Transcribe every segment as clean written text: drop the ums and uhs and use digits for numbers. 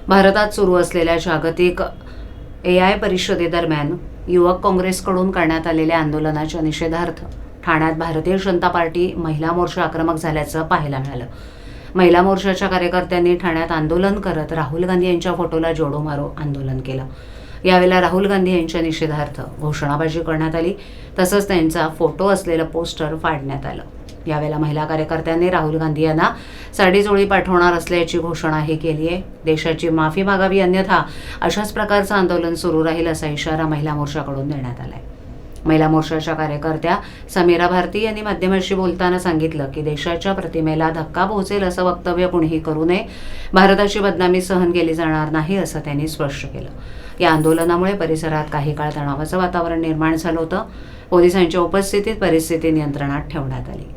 भारतात सुरू असलेल्या जागतिक AI परिषदेदरम्यान युवक काँग्रेसकडून करण्यात आलेल्या आंदोलनाच्या निषेधार्थ ठाण्यात भारतीय जनता पार्टी महिला मोर्चा आक्रमक झाल्याचं पाहायला मिळालं। महिला मोर्चाच्या कार्यकर्त्यांनी ठाण्यात आंदोलन करत राहुल गांधी यांच्या फोटोला जोडो मारो आंदोलन केलं। यावेळेला राहुल गांधी यांच्या निषेधार्थ घोषणाबाजी करण्यात आली, तसंच त्यांचा फोटो असलेलं पोस्टर फाडण्यात आलं। यावेळेला महिला कार्यकर्त्यांनी राहुल गांधी यांना साडीचोळी पाठवणार असल्याची घोषणाही केली आहे। देशाची माफी मागावी, अन्यथा अशाच प्रकारचं आंदोलन सुरू राहील असा इशारा महिला मोर्चाकडून देण्यात आलाय। महिला मोर्चाच्या कार्यकर्त्या समीरा भारती यांनी माध्यमांशी बोलताना सांगितलं की देशाच्या प्रतिमेला धक्का पोहोचेल असं वक्तव्य कुणीही करू नये, भारताची बदनामी सहन केली जाणार नाही असं त्यांनी स्पष्ट केलं। या आंदोलनामुळे परिसरात काही काळ तणावाचं वातावरण निर्माण झालं होतं। पोलिसांच्या उपस्थितीत परिस्थिती नियंत्रणात ठेवण्यात आली।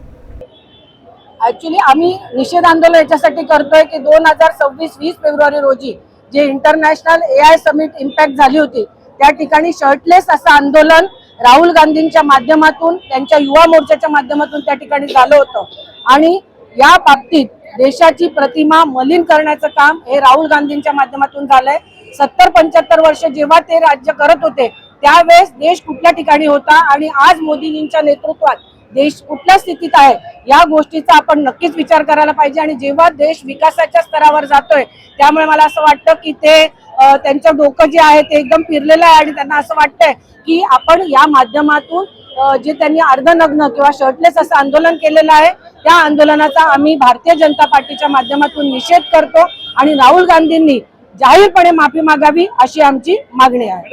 ॲक्च्युली आम्ही निषेध आंदोलन याच्यासाठी करतोय की 2026-20 फेब्रुवारी रोजी जे इंटरनॅशनल AI समिट इम्पॅक्ट झाली होती, त्या ठिकाणी शर्टलेस असं आंदोलन राहुल गांधींच्या माध्यमातून, त्यांच्या युवा मोर्चाच्या माध्यमातून त्या ठिकाणी झालं होतं। आणि या बाबतीत देशाची प्रतिमा मलिन करण्याचं काम हे राहुल गांधींच्या माध्यमातून झालंय। 70-75 वर्ष जेव्हा ते राज्य करत होते त्यावेळेस देश कुठल्या ठिकाणी होता आणि आज मोदींच्या नेतृत्वात देश कुठल्या स्थितीत आहे या गोष्टीचा आपण नक्कीच विचार करायला पाहिजे। आणि जेव्हा देश विकासाच्या स्तरावर जातोय त्यामुळे मला असं वाटतं की ते त्यांचं डोकं जे आहे ते एकदम फिरलेलं आहे आणि त्यांना असं वाटतंय की आपण या माध्यमातून जे त्यांनी अर्धनग्न किंवा शर्टलेस असं आंदोलन केलेलं आहे त्या आंदोलनाचा आम्ही भारतीय जनता पार्टीच्या माध्यमातून निषेध करतो आणि राहुल गांधींनी जाहीरपणे माफी मागावी अशी आमची मागणी आहे।